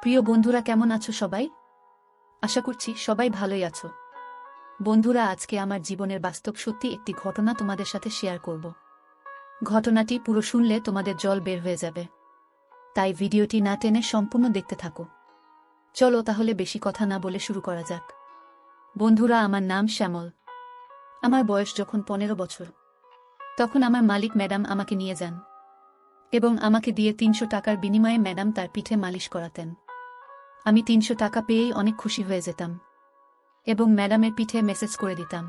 প্রিয় বন্ধুরা, কেমন আছো সবাই? আশা করছি সবাই ভালোই আছো। বন্ধুরা, আজকে আমার জীবনের বাস্তব সত্যি একটি ঘটনা তোমাদের সাথে শেয়ার করব। ঘটনাটি পুরো শুনলে তোমাদের জল বের হয়ে যাবে, তাই ভিডিওটি না টেনে সম্পূর্ণ দেখতে থাকো। চলো তাহলে বেশি কথা না বলে শুরু করা যাক। বন্ধুরা, আমার নাম শ্যামল। আমার বয়স যখন 15 বছর, তখন আমার মালিক ম্যাডাম আমাকে নিয়ে যান এবং আমাকে দিয়ে 300 টাকার বিনিময়ে ম্যাডাম তার পিঠে মালিশ করাতেন। আমি 300 টাকা পেয়েই অনেক খুশি হয়ে যেতাম এবং ম্যাডামের পিঠে মেসেজ করে দিতাম।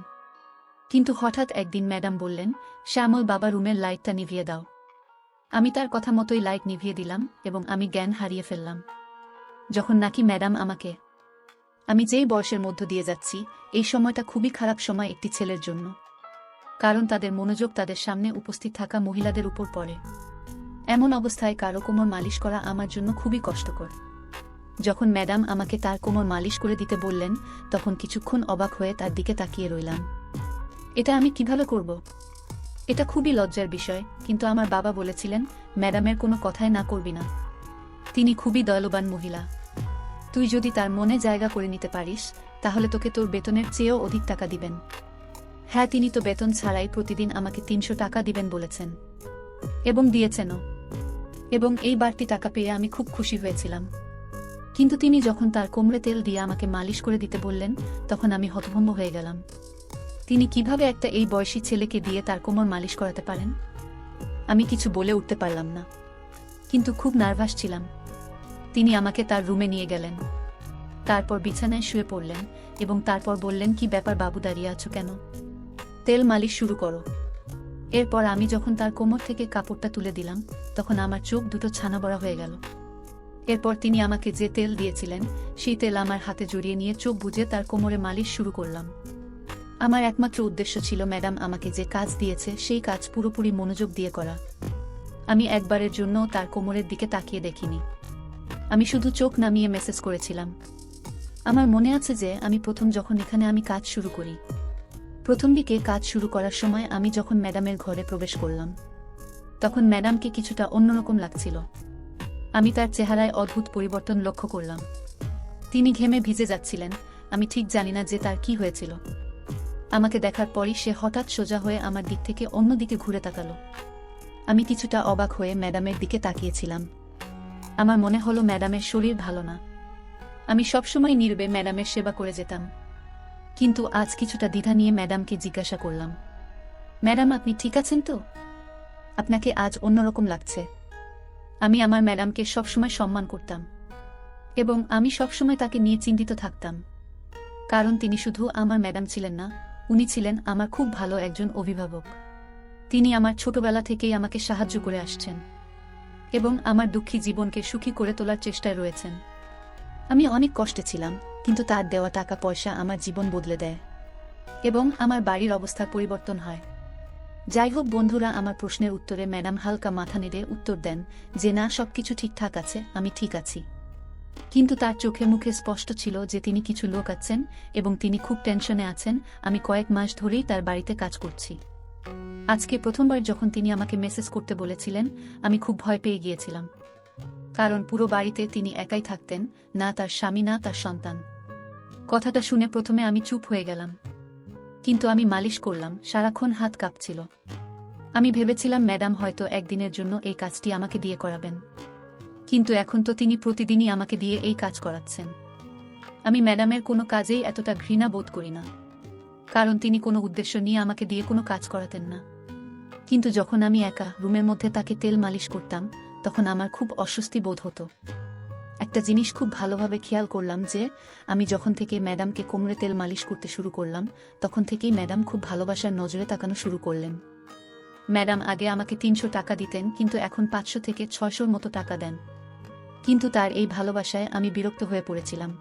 কিন্তু হঠাৎ একদিন ম্যাডাম বললেন, শ্যামল বাবা, রুমের লাইটটা নিভিয়ে দাও। আমি তার কথা মতোই লাইট নিভিয়ে দিলাম এবং আমি জ্ঞান হারিয়ে ফেললাম। যখন নাকি ম্যাডাম আমাকে, আমি যেই বয়সের মধ্য দিয়ে যাচ্ছি, এই সময়টা খুবই খারাপ সময় একটি ছেলের জন্য, কারণ তাদের মনোযোগ তাদের সামনে উপস্থিত থাকা মহিলাদের উপর পড়ে। এমন অবস্থায় কারো কোমর মালিশ করা আমার জন্য খুবই কষ্টকর। যখন ম্যাডাম আমাকে তার কোমর মালিশ করে দিতে বললেন, তখন কিছুক্ষণ অবাক হয়ে তার দিকে তাকিয়ে রইলাম। এটা আমি কিভাবে করব? এটা খুবই লজ্জার বিষয়, কিন্তু আমার বাবা বলেছিলেন, ম্যাডামের কোনো কথায় না করবি না। তিনি খুবই দয়ালুবান মহিলা। তুই যদি তার মনে জায়গা করে নিতে পারিস, তাহলে তোকে তোর বেতনের চেয়েও অধিক টাকা দিবেন। হ্যাঁ, তিনি তো বেতন ছাড়াই প্রতিদিন আমাকে 300 টাকা দিবেন বলেছেন এবং দিয়েছেনও, এবং এই বাড়তি টাকা পেয়ে আমি খুব খুশি হয়েছিলাম। কিন্তু তিনি যখন তার কোমরে তেল দিয়ে আমাকে মালিশ করে দিতে বললেন, তখন আমি হতভম্ব হয়ে গেলাম। তিনি কিভাবে একটা এই বয়সী ছেলেকে দিয়ে তার কোমর মালিশ করাতে পারেন? আমি কিছু বলে উঠতে পারলাম না, কিন্তু খুব নার্ভাস ছিলাম। তিনি আমাকে তার রুমে নিয়ে গেলেন, তারপর বিছানায় শুয়ে পড়লেন এবং তারপর বললেন, কি ব্যাপার বাবু, দাঁড়িয়ে আছো কেন? তেল মালিশ শুরু করো। এরপর আমি যখন তার কোমর থেকে কাপড়টা তুলে দিলাম, তখন আমার চোখ দুটো ছানা বড়া হয়ে গেল। এরপর তিনি আমাকে যে তেল দিয়েছিলেন, সেই তেল আমার হাতে জড়িয়ে নিয়ে চোখ বুজে তার কোমরে মালিশ শুরু করলাম। আমার একমাত্র উদ্দেশ্য ছিল ম্যাডাম আমাকে যে কাজ দিয়েছে সেই কাজ পুরোপুরি মনোযোগ দিয়ে করা। আমি একবারের জন্য তার কোমরের দিকে তাকিয়ে দেখিনি। আমি শুধু চোখ নামিয়ে মেসেজ করেছিলাম। আমার মনে আছে যে আমি প্রথম যখন এখানে কাজ শুরু করি, প্রথম দিকে কাজ শুরু করার সময় আমি যখন ম্যাডামের ঘরে প্রবেশ করলাম, তখন ম্যাডামকে কিছুটা অন্যরকম লাগছিল। আমি তার চেহারায় অদ্ভুত পরিবর্তন লক্ষ্য করলাম। তিনি ঘেমে ভিজে যাচ্ছিলেন। আমি ঠিক জানি না যে তার কি হয়েছিল। আমাকে দেখার পরই সে হঠাৎ সোজা হয়ে আমার দিক থেকে অন্যদিকে ঘুরে তাকালো। আমি কিছুটা অবাক হয়ে ম্যাডামের দিকে তাকিয়েছিলাম। আমার মনে হলো ম্যাডামের শরীর ভালো না। আমি সবসময় নীরবে ম্যাডামের সেবা করে যেতাম, কিন্তু আজ কিছুটা দ্বিধা নিয়ে ম্যাডামকে জিজ্ঞাসা করলাম, ম্যাডাম আপনি ঠিক আছেন তো? আপনাকে আজ অন্যরকম লাগছে। আমি আমার ম্যাডামকে সবসময় সম্মান করতাম এবং আমি সবসময় তাকে নিয়ে চিন্তিত থাকতাম, কারণ তিনি শুধু আমার ম্যাডাম ছিলেন না, উনি ছিলেন আমার খুব ভালো একজন অভিভাবক। তিনি আমার ছোটবেলা থেকেই আমাকে সাহায্য করে আসছেন এবং আমার দুঃখী জীবনকে সুখী করে তোলার চেষ্টায় রয়েছেন। আমি অনেক কষ্টে ছিলাম, কিন্তু তার দেওয়া টাকা পয়সা আমার জীবন বদলে দেয় এবং আমার বাড়ির অবস্থার পরিবর্তন হয়। যাই হোক বন্ধুরা, আমার প্রশ্নের উত্তরে ম্যাডাম হালকা মাথা নেড়ে উত্তর দেন যে না, সবকিছু ঠিকঠাক আছে, আমি ঠিক আছি। কিন্তু তার চোখে মুখে স্পষ্ট ছিল যে তিনি কিছু লোক আছেন এবং তিনি খুব টেনশনে আছেন। আমি কয়েক মাস ধরেই তার বাড়িতে কাজ করছি। আজকে প্রথমবার যখন তিনি আমাকে মেসেজ করতে বলেছিলেন, আমি খুব ভয় পেয়ে গিয়েছিলাম, কারণ পুরো বাড়িতে তিনি একাই থাকতেন, না তার স্বামী না তার সন্তান। কথাটা শুনে প্রথমে আমি চুপ হয়ে গেলাম, কিন্তু আমি মালিশ করলাম, সারাক্ষণ হাত কাঁপছিল। আমি ভেবেছিলাম ম্যাডাম হয়তো একদিনের জন্য এই কাজটি আমাকে দিয়ে করাবেন, কিন্তু এখন তো তিনি প্রতিদিনই আমাকে দিয়ে এই কাজ করাচ্ছেন। আমি ম্যাডামের কোনো কাজেই এতটা ঘৃণা বোধ করি না, কারণ তিনি কোনো উদ্দেশ্য নিয়ে আমাকে দিয়ে কোনো কাজ করাতেন না। কিন্তু যখন আমি একা রুমের মধ্যে তাকে তেল মালিশ করতাম, তখন আমার খুব অস্বস্তি বোধ হতো। একটা জিনিস খুব ভালোভাবে খেয়াল করলাম যে আমি যখন থেকে ম্যাডামকে কোমরে তেল মালিশ করতে শুরু করলাম, তখন থেকেই ম্যাডাম খুব ভালোবাসার নজরে তাকানো শুরু করলেন। ম্যাডাম আগে আমাকে 300 টাকা দিতেন, কিন্তু এখন 500 থেকে 600 মতো টাকা দেন। কিন্তু তার এই ভালোবাসায় আমি বিরক্ত হয়ে পড়েছিলাম।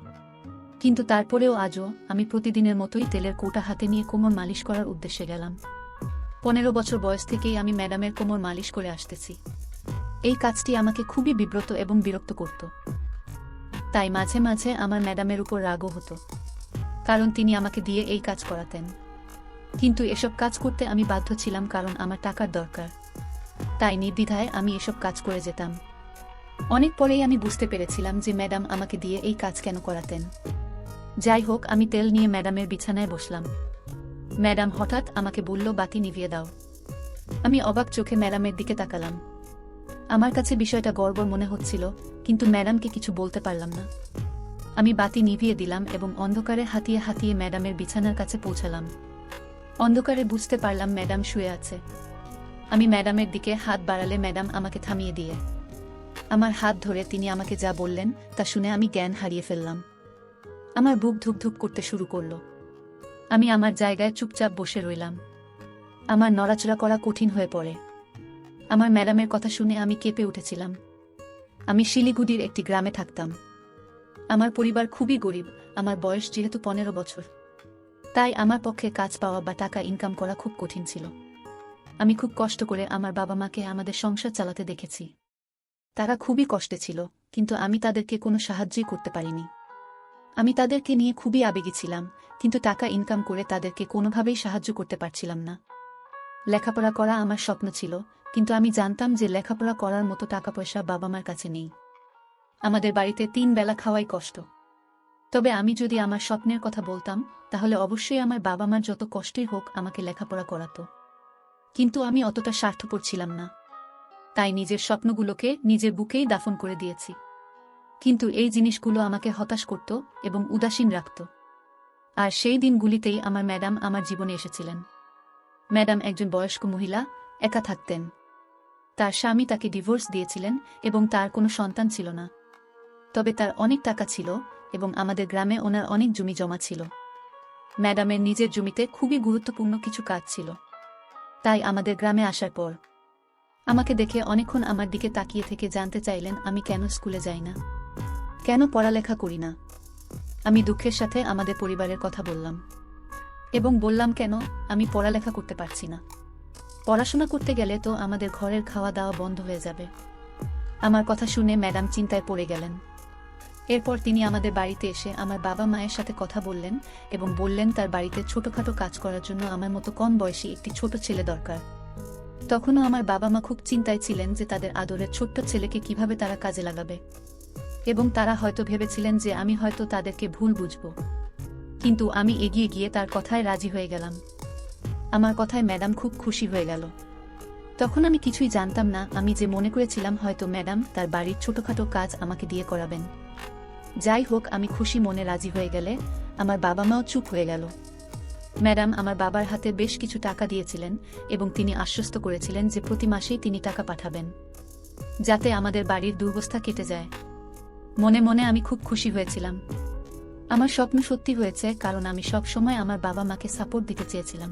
কিন্তু তারপরেও আজও আমি প্রতিদিনের মতোই তেলের কৌটা হাতে নিয়ে কোমর মালিশ করার উদ্দেশ্যে গেলাম। 15 বছর বয়স থেকেই আমি ম্যাডামের কোমর মালিশ করে আসতেছি। এই কাজটি আমাকে খুবই বিব্রত এবং বিরক্ত করত। তাই মাঝে মাঝে আমার ম্যাডামের উপর রাগও হতো, কারণ তিনি আমাকে দিয়ে এই কাজ করাতেন। কিন্তু এসব কাজ করতে আমি বাধ্য ছিলাম, কারণ আমার টাকার দরকার। তাই নির্দ্বিধায় আমি এসব কাজ করে যেতাম। অনেক পরেই আমি বুঝতে পেরেছিলাম যে ম্যাডাম আমাকে দিয়ে এই কাজ কেন করাতেন। যাই হোক, আমি তেল নিয়ে ম্যাডামের বিছানায় বসলাম। ম্যাডাম হঠাৎ আমাকে বলল, বাতি নিভিয়ে দাও। আমি অবাক চোখে ম্যাডামের দিকে তাকালাম। আমার কাছে বিষয়টা গড়বড় মনে হচ্ছিল, কিন্তু ম্যাডামকে কিছু বলতে পারলাম না। আমি বাতি নিভিয়ে দিলাম এবং অন্ধকারে হাতিয়ে হাতিয়ে ম্যাডামের বিছানার কাছে পৌঁছালাম। অন্ধকারে বুঝতে পারলাম ম্যাডাম শুয়ে আছে। আমি ম্যাডামের দিকে হাত বাড়ালে ম্যাডাম আমাকে থামিয়ে দিয়ে আমার হাত ধরে তিনি আমাকে যা বললেন তা শুনে আমি জ্ঞান হারিয়ে ফেললাম। আমার বুক ধুকধুক করতে শুরু করল। আমি আমার জায়গায় চুপচাপ বসে রইলাম। আমার নড়াচড়া করা কঠিন হয়ে পড়ে। আমার ম্যাডামের কথা শুনে আমি কেঁপে উঠেছিলাম। আমি শিলিগুড়ির একটি গ্রামে থাকতাম। আমার পরিবার খুবই গরিব। আমার বয়স যেহেতু 15 বছর, তাই আমার পক্ষে কাজ পাওয়া বা টাকা ইনকাম করা খুব কঠিন ছিল। আমি খুব কষ্ট করে আমার বাবা মাকে আমাদের সংসার চালাতে দেখেছি। তারা খুবই কষ্টে ছিল, কিন্তু আমি তাদেরকে কোনো সাহায্যই করতে পারিনি। আমি তাদেরকে নিয়ে খুবই আবেগী ছিলাম, কিন্তু টাকা ইনকাম করে তাদেরকে কোনোভাবেই সাহায্য করতে পারছিলাম না। লেখাপড়া করা আমার স্বপ্ন ছিল, কিন্তু আমি জানতাম যে লেখাপড়া করার মতো টাকা পয়সা বাবা মার কাছে নেই। আমাদের বাড়িতে 3 বেলা খাওয়াই কষ্ট। তবে আমি যদি আমার স্বপ্নের কথা বলতাম, তাহলে অবশ্যই আমার বাবা মার যত কষ্টই হোক আমাকে লেখাপড়া করাতো। কিন্তু আমি অতটা স্বার্থপর ছিলাম না, তাই নিজের স্বপ্নগুলোকে নিজের বুকেই দাফন করে দিয়েছি। কিন্তু এই জিনিসগুলো আমাকে হতাশ করত এবং উদাসীন রাখত। আর সেই দিনগুলিতেই আমার ম্যাডাম আমার জীবনে এসেছিলেন। ম্যাডাম একজন বয়স্ক মহিলা, একা থাকতেন। তার স্বামী তাকে ডিভোর্স দিয়েছিলেন এবং তার কোনো সন্তান ছিল না। তবে তার অনেক টাকা ছিল এবং আমাদের গ্রামে ওনার অনেক জমি জমা ছিল। ম্যাডামের নিজের জমিতে খুবই গুরুত্বপূর্ণ কিছু কাজ ছিল। তাই আমাদের গ্রামে আসার পর আমাকে দেখে অনেকক্ষণ আমার দিকে তাকিয়ে থেকে জানতে চাইলেন আমি কেন স্কুলে যাই না, কেন পড়ালেখা করি না। আমি দুঃখের সাথে আমাদের পরিবারের কথা বললাম এবং বললাম কেন আমি পড়ালেখা করতে পারছি না। পড়াশোনা করতে গেলে তো আমাদের ঘরের খাওয়া দাওয়া বন্ধ হয়ে যাবে। আমার কথা শুনে ম্যাডাম চিন্তায় পড়ে গেলেন। এরপর তিনি আমাদের বাড়িতে এসে আমার বাবা মায়ের সাথে কথা বললেন এবং বললেন তার বাড়িতে ছোটখাটো কাজ করার জন্য আমার মতো কম বয়সী একটি ছোট ছেলে দরকার। তখনও আমার বাবা মা খুব চিন্তায় ছিলেন যে তাদের আদরের ছোট্ট ছেলেকে কিভাবে তারা কাজে লাগাবে, এবং তারা হয়তো ভেবেছিলেন যে আমি হয়তো তাদেরকে ভুল বুঝব। কিন্তু আমি এগিয়ে গিয়ে তার কথায় রাজি হয়ে গেলাম। আমার কথায় ম্যাডাম খুব খুশি হয়ে গেল। তখন আমি কিছুই জানতাম না, আমি যে মনে করেছিলাম হয়তো ম্যাডাম তার বাড়ির ছোটখাটো কাজ আমাকে দিয়ে করাবেন। যাই হোক, আমি খুশি মনে রাজি হয়ে গেলে আমার বাবা মাও চুপ হয়ে গেল। ম্যাডাম আমার বাবার হাতে বেশ কিছু টাকা দিয়েছিলেন এবং তিনি আশ্বস্ত করেছিলেন যে প্রতি মাসেই তিনি টাকা পাঠাবেন, যাতে আমাদের বাড়ির দুর্বস্থা কেটে যায়। মনে মনে আমি খুব খুশি হয়েছিলাম। আমার স্বপ্ন সত্যি হয়েছে, কারণ আমি সব সময় আমার বাবা মাকে সাপোর্ট দিতে চেয়েছিলাম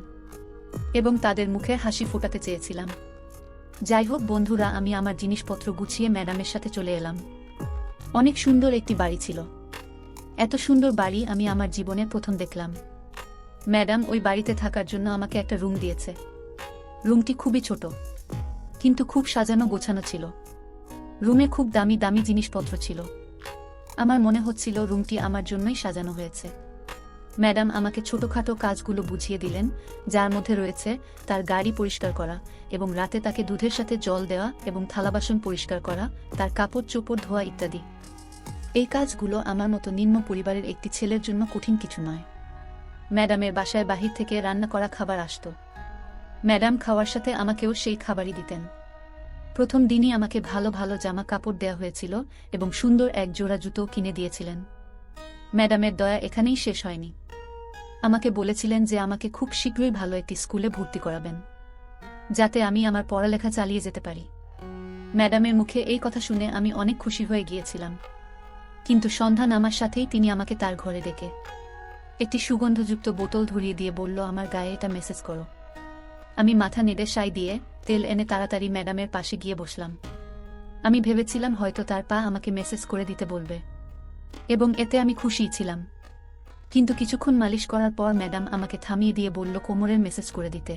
এবং তাদের মুখে হাসি ফোটাতে চেয়েছিলাম। যাই হোক বন্ধুরা, আমি আমার জিনিসপত্র গুছিয়ে ম্যাডামের সাথে চলে এলাম। অনেক সুন্দর একটি বাড়ি ছিল। এত সুন্দর বাড়ি আমি আমার জীবনে প্রথম দেখলাম। ম্যাডাম ওই বাড়িতে থাকার জন্য আমাকে একটা রুম দিয়েছে। রুমটি খুবই ছোট, কিন্তু খুব সাজানো গোছানো ছিল। রুমে খুব দামি দামি জিনিসপত্র ছিল। আমার মনে হচ্ছিল রুমটি আমার জন্যই সাজানো হয়েছে। ম্যাডাম আমাকে ছোটখাটো কাজগুলো বুঝিয়ে দিলেন, যার মধ্যে রয়েছে তার গাড়ি পরিষ্কার করা এবং রাতে তাকে দুধের সাথে জল দেওয়া এবং থালাবাসন পরিষ্কার করা, তার কাপড় চোপড় ধোয়া ইত্যাদি। এই কাজগুলো আমার মতো নিম্ন পরিবারের একটি ছেলের জন্য কঠিন কিছু নয়। ম্যাডামের বাসায় বাহির থেকে রান্না করা খাবার আসত। ম্যাডাম খাওয়ার সাথে আমাকেও সেই খাবারই দিতেন। প্রথম দিনই আমাকে ভালো ভালো জামা কাপড় দেওয়া হয়েছিল এবং সুন্দর এক জোড়া জুতোও কিনে দিয়েছিলেন। ম্যাডামের দয়া এখানেই শেষ হয়নি। আমাকে বলেছিলেন যে আমাকে খুব শীঘ্রই ভালো একটি স্কুলে ভর্তি করাবেন, যাতে আমি আমার পড়ালেখা চালিয়ে যেতে পারি। ম্যাডামের মুখে এই কথা শুনে আমি অনেক খুশি হয়ে গিয়েছিলাম। কিন্তু সন্ধ্যা নামার সাথেই তিনি আমাকে তার ঘরে ডেকে একটি সুগন্ধযুক্ত বোতল ধরিয়ে দিয়ে বলল, আমার গায়ে এটা মেসেজ করো। আমি মাথা নেড়ে সাই দিয়ে তেল এনে তাড়াতাড়ি ম্যাডামের পাশে গিয়ে বসলাম। আমি ভেবেছিলাম হয়তো তার পা আমাকে মেসেজ করে দিতে বলবে, এবং এতে আমি খুশিই ছিলাম। কিন্তু কিছুক্ষণ মালিশ করার পর ম্যাডাম আমাকে থামিয়ে দিয়ে বলল কোমরের মেসেজ করে দিতে।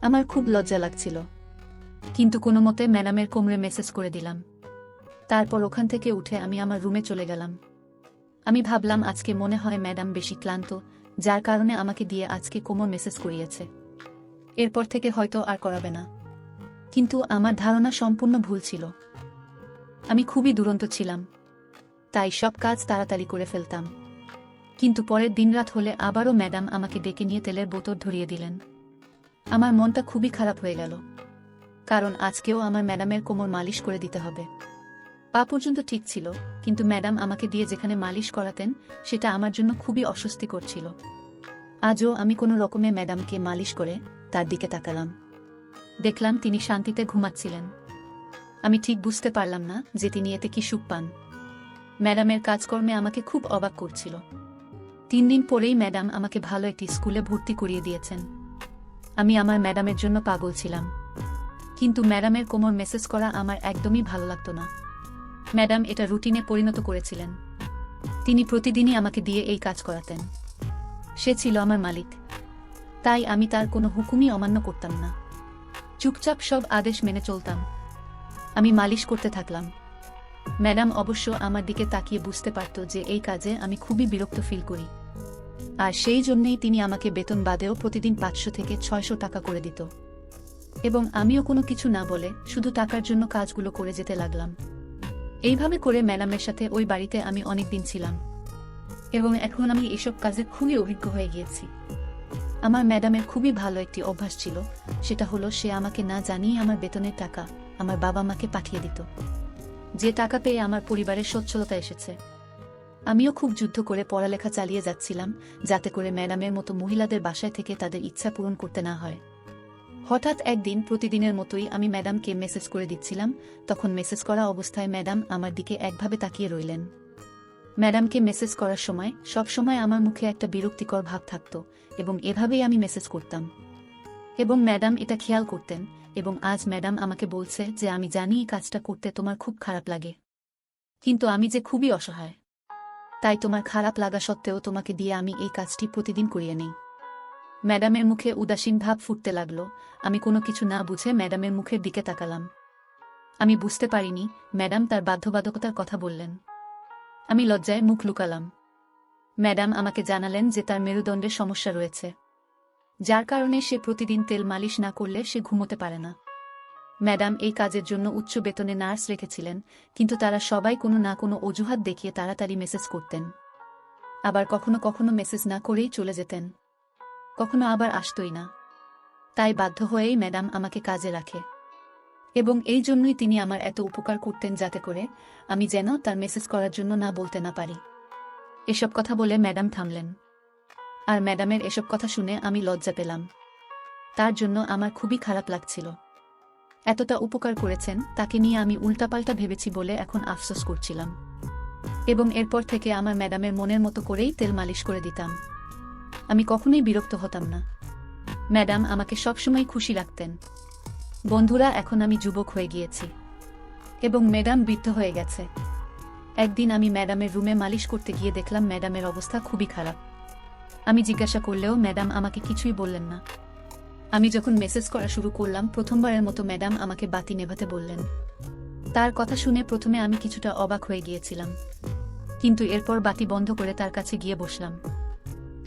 আমার খুব লজ্জা লাগছিল, কিন্তু কোনো মতে ম্যাডামের কোমরে মেসেজ করে দিলাম। তারপর ওখান থেকে উঠে আমি আমার রুমে চলে গেলাম। আমি ভাবলাম আজকে মনে হয় ম্যাডাম বেশি ক্লান্ত, যার কারণে আমাকে দিয়ে আজকে কোমর মেসেজ করিয়েছে। এরপর থেকে হয়তো আর করাবে না। কিন্তু আমার ধারণা সম্পূর্ণ ভুল ছিল। আমি খুবই দুরন্ত ছিলাম, তাই সব কাজ তাড়াতাড়ি করে ফেলতাম। কিন্তু পরের দিনরাত হলে আবারও ম্যাডাম আমাকে ডেকে নিয়ে তেলের বোতল ধরিয়ে দিলেন। আমার মনটা খুবই খারাপ হয়ে গেল, কারণ আজকেও আমার ম্যাডামের কোমর মালিশ করে দিতে হবে। পা পর্যন্ত ঠিক ছিল, কিন্তু ম্যাডাম আমাকে দিয়ে যেখানে মালিশ করাতেন সেটা আমার জন্য খুবই অস্বস্তিকর ছিল। আজও আমি কোনো রকমে ম্যাডামকে মালিশ করে তার দিকে তাকালাম। দেখলাম তিনি শান্তিতে ঘুমাচ্ছিলেন। আমি ঠিক বুঝতে পারলাম না যে তিনি এতে কি সুখ পান। ম্যাডামের কাজকর্মে আমাকে খুব অবাক করছিল। 3 দিন পরেই ম্যাডাম আমাকে ভালো একটি স্কুলে ভর্তি করিয়ে দিয়েছেন। আমি আমার ম্যাডামের জন্য পাগল ছিলাম, কিন্তু ম্যাডামের কোমর মেসেজ করা আমার একদমই ভালো লাগতো না। ম্যাডাম এটা রুটিনে পরিণত করেছিলেন। তিনি প্রতিদিনই আমাকে দিয়ে এই কাজ করাতেন। সে ছিল আমার মালিক, তাই আমি তার কোনো হুকুমই অমান্য করতাম না। চুপচাপ সব আদেশ মেনে চলতাম। আমি মালিশ করতে থাকলাম। ম্যাডাম অবশ্য আমার দিকে তাকিয়ে বুঝতে পারত যে এই কাজে আমি খুবই বিরক্ত ফিল করি, আর সেই জন্যেই তিনি আমাকে বেতন বাদেও প্রতিদিন 500 থেকে 600 টাকা করে দিত। এবং আমিও কোনো কিছু না বলে শুধু টাকার জন্য কাজগুলো করে যেতে লাগলাম। এইভাবে করে ম্যাডামের সাথে ওই বাড়িতে আমি অনেক দিন ছিলাম, এবং এখন আমি এসব কাজে খুবই অভিজ্ঞ হয়ে গিয়েছি। আমার ম্যাডামের খুবই ভালো একটি অভ্যাস ছিল, সেটা হলো সে আমাকে না জানিয়ে আমার বেতনের টাকা আমার বাবা মাকে পাঠিয়ে দিত। যে টাকা পেয়ে আমার পরিবারের সচ্ছলতা এসেছে। আমিও খুব যুদ্ধ করে পড়ালেখা চালিয়ে যাচ্ছিলাম, যাতে করে ম্যাডামের মতো মহিলাদের বাসায় থেকে তাদের ইচ্ছা পূরণ করতে না হয়। হঠাৎ একদিন প্রতিদিনের মতোই আমি ম্যাডামকে মেসেজ করে দিচ্ছিলাম, তখন মেসেজ করা অবস্থায় ম্যাডাম আমার দিকে একভাবে তাকিয়ে রইলেন। ম্যাডামকে মেসেজ করার সময় সব সময় আমার মুখে একটা বিরক্তিকর ভাব থাকত, এবং এভাবেই আমি মেসেজ করতাম। এবং ম্যাডাম এটা খেয়াল করতেন, এবং আজ ম্যাডাম আমাকে বলছে যে আমি জানি এই কাজটা করতে তোমার খুব খারাপ লাগে, কিন্তু আমি যে খুবই অসহায়, তাই তোমার খারাপ লাগা সত্ত্বেও তোমাকে দিয়ে আমি এই কাজটি প্রতিদিন করিয়ে নেই। ম্যাডামের মুখে উদাসীন ভাব ফুটতে লাগলো। আমি কোনো কিছু না বুঝে ম্যাডামের মুখের দিকে তাকালাম। আমি বুঝতে পারিনি ম্যাডাম তার বাধ্যবাধকতার কথা বললেন। আমি লজ্জায় মুখ লুকালাম। ম্যাডাম আমাকে জানালেন যে তার মেরুদণ্ডের সমস্যা রয়েছে, যার কারণে সে প্রতিদিন তেল মালিশ না করলে সে ঘুমোতে পারে না। ম্যাডাম এই কাজের জন্য উচ্চ বেতনে নার্স রেখেছিলেন, কিন্তু তারা সবাই কোনো না কোনো অজুহাত দেখিয়ে তাড়াতাড়ি মেসেজ করতেন। আবার কখনো কখনো মেসেজ না করেই চলে যেতেন, কখনো আবার আসতই না। তাই বাধ্য হয়েই ম্যাডাম আমাকে কাজে রাখে, এবং এই জন্যই তিনি আমার এত উপকার করতেন, যাতে করে আমি যেন তার মেসেজ করার জন্য না বলতে না পারি। এসব কথা বলে ম্যাডাম থামলেন, আর ম্যাডামের এসব কথা শুনে আমি লজ্জা পেলাম। তার জন্য আমার খুবই খারাপ লাগছিল। এতটা উপকার করেছেন তাকে নিয়ে আমি উল্টাপাল্টা ভেবেছি বলে এখন আফসোস করছিলাম। এবং এরপর থেকে আমার ম্যাডামের মনের মতো করেই তেল মালিশ করে দিতাম। আমি কখনোই বিরক্ত হতাম না। ম্যাডাম আমাকে সবসময় খুশি রাখতেন। বন্ধুরা, এখন আমি যুবক হয়ে গিয়েছি, এবং ম্যাডাম বৃদ্ধ হয়ে গেছে। একদিন আমি ম্যাডামের রুমে মালিশ করতে গিয়ে দেখলাম ম্যাডামের অবস্থা খুবই খারাপ। আমি জিজ্ঞাসা করলেও ম্যাডাম আমাকে কিছুই বললেন না। আমি যখন মেসেজ করা শুরু করলাম, প্রথমবারের মতো ম্যাডাম আমাকে বাতি নেভাতে বললেন। তার কথা শুনে প্রথমে আমি কিছুটা অবাক হয়ে গিয়েছিলাম, কিন্তু এরপর বাতি বন্ধ করে তার কাছে গিয়ে বসলাম।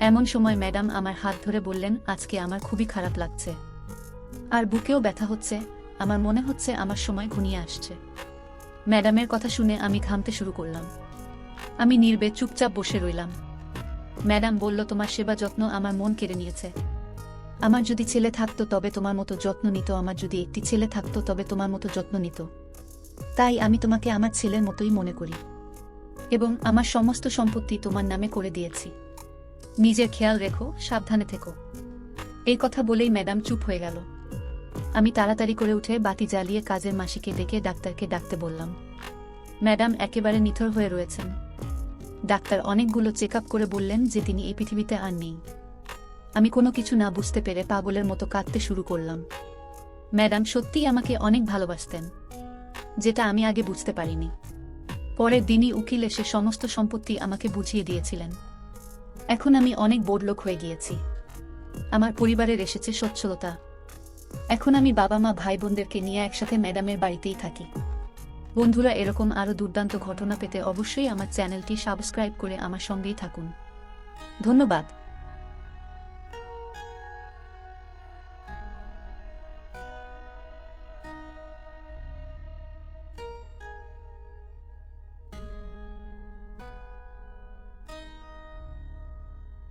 এমন সময় ম্যাডাম আমার হাত ধরে বললেন, আজকে আমার খুবই খারাপ লাগছে, আর বুকেও ব্যথা হচ্ছে। আমার মনে হচ্ছে আমার সময় ঘনিয়ে আসছে। ম্যাডামের কথা শুনে আমি ঘামতে শুরু করলাম। আমি নীরবে চুপচাপ বসে রইলাম। ম্যাডাম বলল, তোমার সেবা যত্ন আমার মন কেড়ে নিয়েছে। আমার যদি ছেলে থাকতো তবে তোমার মতো যত্ন নিত, আমার যদি একটি ছেলে থাকতো তবে তোমার মতো যত্ন নিত। তাই আমি তোমাকে আমার ছেলের মতোই মনে করি, এবং আমার সমস্ত সম্পত্তি তোমার নামে করে দিয়েছি। নিজের খেয়াল রেখো, সাবধানে থেকো। এই কথা বলেই ম্যাডাম চুপ হয়ে গেল। আমি তাড়াতাড়ি করে উঠে বাতি জ্বালিয়ে কাজের মাসিকে ডেকে ডাক্তারকে ডাকতে বললাম। ম্যাডাম একেবারে নিথর হয়ে রয়েছেন। ডাক্তার অনেকগুলো চেক আপ করে বললেন যে তিনি এই পৃথিবীতে আর নেই। আমি কোনো কিছু না বুঝতে পেরে পাগলের মতো কাঁদতে শুরু করলাম। ম্যাডাম সত্যিই আমাকে অনেক ভালোবাসতেন, যেটা আমি আগে বুঝতে পারিনি। পরের দিনই উকিল এসে সমস্ত সম্পত্তি আমাকে বুঝিয়ে দিয়েছিলেন। এখন আমি অনেক বড়লোক হয়ে গিয়েছি। আমার পরিবারের এসেছে সচ্ছলতা। এখন আমি বাবা মা ভাই বোনদেরকে নিয়ে একসাথে ম্যাডামের বাড়িতেই থাকি। বন্ধুরা, এরকম আরও দুর্দান্ত ঘটনা পেতে অবশ্যই আমার চ্যানেলটি সাবস্ক্রাইব করে আমার সঙ্গেই থাকুন। ধন্যবাদ।